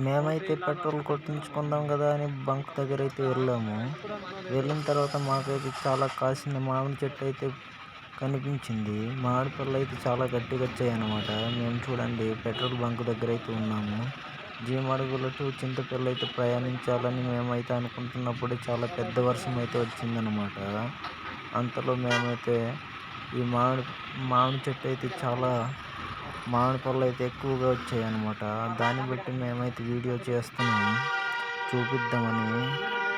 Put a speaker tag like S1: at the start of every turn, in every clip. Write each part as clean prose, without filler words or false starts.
S1: మేమైతే పెట్రోల్ కొట్టించుకుందాం కదా అని బంక్ దగ్గర అయితే వెళ్ళాము. వెళ్ళిన తర్వాత మాకైతే చాలా కాసిన మామిడి చెట్టు అయితే కనిపించింది. మామిడి పళ్ళు అయితే చాలా గట్టిగా వచ్చాయన్నమాట. మేము చూడండి పెట్రోల్ బంక్ దగ్గర అయితే ఉన్నాము. జీమడుగుల టు చింతపల్లి అయితే ప్రయాణించాలని మేమైతే అనుకుంటున్నప్పుడే చాలా పెద్ద వర్షం అయితే వచ్చిందనమాట. అంతలో మేమైతే ఈ మామిడి చెట్టు అయితే చాలా మామిడి పళ్ళు అయితే ఎక్కువగా వచ్చాయన్నమాట. దాన్ని బట్టి మేమైతే వీడియో చేస్తున్నాము చూపిద్దామని.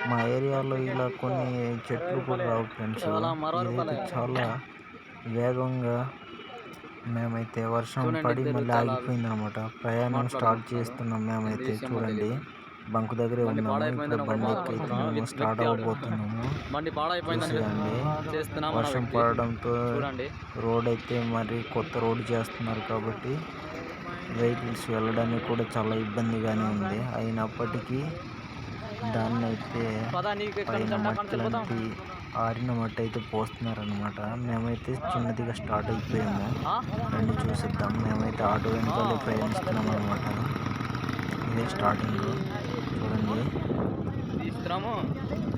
S1: మా ఏరియాలో ఇలా కొన్ని చెట్లు కూడా రావు ఫ్రెండ్స్. ఇదైతే చాలా వేగంగా మేమైతే వర్షం పడి మళ్ళీ ఆగిపోయిందనమాట. ప్రయాణం స్టార్ట్ చేస్తున్నాం. మేమైతే చూడండి బంక్ దగ్గరే ఉన్నాము. ఇప్పుడు బండి ఎక్కైతే మేము స్టార్ట్ అవ్వబోతున్నాము. చూసేయండి వర్షం పడడంతో రోడ్ అయితే మరి కొత్త రోడ్ చేస్తున్నారు కాబట్టి వెహికల్స్ వెళ్ళడానికి కూడా చాలా ఇబ్బందిగానే ఉంది. అయినప్పటికీ దాన్ని అయితే పైన మట్టి ఆరిన మట్టి అయితే పోస్తున్నారనమాట. మేమైతే చిన్నదిగా స్టార్ట్ అయిపోయాము. రండి చూసిద్దాం. మేమైతే ఆటో వెనకాల ప్రయాణిస్తున్నాం అనమాట. ఇదే స్టార్టింగ్ చూడండి.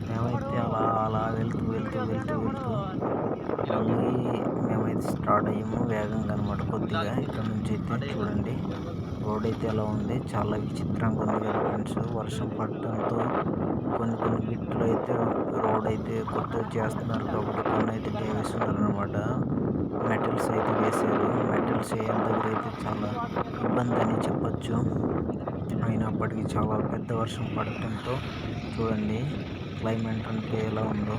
S1: మేమైతే అలా వెళ్తూ మేమైతే స్టార్ట్ అయ్యాము వేగంగా అనమాట. కొద్దిగా ఇక్కడ నుంచి అయితే చూడండి రోడ్ అయితే ఎలా ఉంది. చాలా విచిత్రంగా ఉంది కదా ఫ్రెండ్స్. వర్షం పడటంతో కొన్ని బిట్లు అయితే రోడ్ అయితే కొత్తగా చేస్తున్నారు కాబట్టి కొన్ని అయితే వేస్తున్నారు అనమాట. మెటల్స్ అయితే వేసారు. మెటల్స్ వేయడం దగ్గర అయితే చాలా ఇబ్బంది అని చెప్పచ్చు. అయినప్పటికీ చాలా పెద్ద వర్షం పడటంతో చూడండి క్లైమేట్ అంటే ఎలా ఉందో.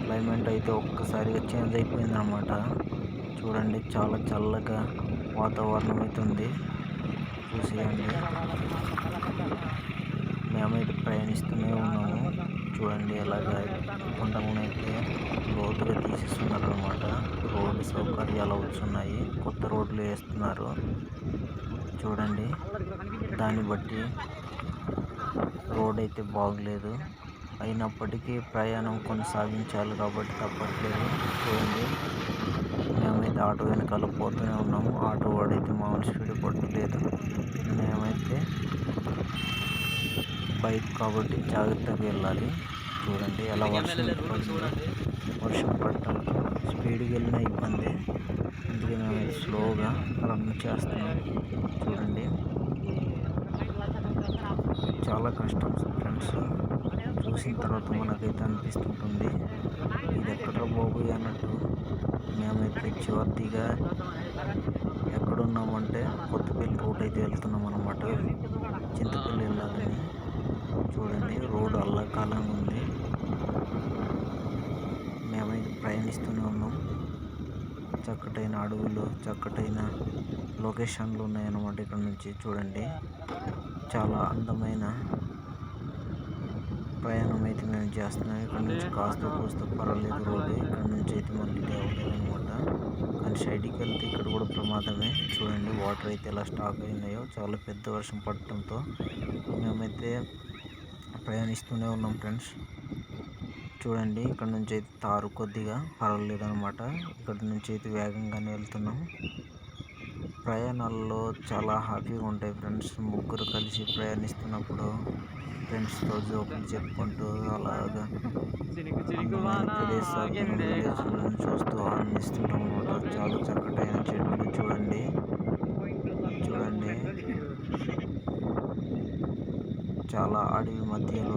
S1: క్లైమేట్ అయితే ఒక్కసారిగా చేంజ్ అయిపోయింది అనమాట. చూడండి చాలా చల్లగా వాతావరణం అయితే ఉంది. చూసేయండి మేమైతే ప్రయాణిస్తూనే ఉన్నాము. చూడండి ఎలాగా కొండలనైతే లోతుగా తీసేస్తున్నారు అనమాట. రోడ్డు సౌకర్యాలు అవుతున్నాయి. కొత్త రోడ్లు వేస్తున్నారు చూడండి. దాన్ని బట్టి రోడ్ అయితే బాగలేదు. అయినప్పటికీ ప్రయాణం కొనసాగించాలి కాబట్టి తప్పట్లేదు. చూడండి మేమైతే ఆటో వెనకాల పోతూనే ఉన్నాము. ఆటో వాడైతే మామూలు స్పీడ్ కొట్టలేదు. మేమైతే బైక్ కాబట్టి జాగ్రత్తగా వెళ్ళాలి. చూడండి ఎలా వర్షం పడటంతో స్పీడ్కి వెళ్ళిన ఇబ్బంది. అందుకే మేమైతే స్లోగా రన్ చేస్తున్నాం. చూడండి చాలా కష్టం ఫ్రెండ్స్. చూసిన తర్వాత మనకైతే అనిపిస్తుంటుంది ఇది ఎక్కడ బాబోయ్ అన్నట్టు. మేమైతే చివరిగా ఎక్కడున్నామంటే కొత్తపల్లి రూట్ అయితే వెళ్తున్నాం అనమాట. చింతపల్లి వెళ్ళాలని. చూడండి రోడ్డు అల్లకాలంగా ఉంది. మేమైతే ప్రయాణిస్తూనే ఉన్నాం. చక్కటైన అడవులు చక్కటైన లొకేషన్లు ఉన్నాయన్నమాట. ఇక్కడ నుంచి చూడండి చాలా అందమైన ప్రయాణం అయితే మేము చేస్తున్నాం. ఇక్కడ నుంచి కాస్త పర్వాలేదు రోడ్డు. ఇక్కడ నుంచి అయితే మళ్ళీ అవ్వలేదు అనమాట. కానీ సైడ్కి వెళ్తే ఇక్కడ కూడా ప్రమాదమే. చూడండి వాటర్ అయితే ఎలా స్టాక్ అయినాయో. చాలా పెద్ద వర్షం పడటంతో మేమైతే ప్రయాణిస్తూనే ఉన్నాం ఫ్రెండ్స్. చూడండి ఇక్కడ నుంచి అయితే తారు కొద్దిగా పర్వాలేదు అనమాట. ఇక్కడ నుంచి అయితే వేగంగానే వెళ్తున్నాం. ప్రయాణాల్లో చాలా హ్యాపీగా ఉంటాయి ఫ్రెండ్స్. ముగ్గురు కలిసి ప్రయాణిస్తున్నప్పుడు ఫ్రెండ్స్తో జోకులు చెప్పుకుంటూ అలాగా అందమైన ప్రదేశాలను చూస్తూ ఆనందిస్తుంటాం అనమాట. చాలా చక్కటైన చెట్లు చూడండి చాలా అడవి మధ్యలో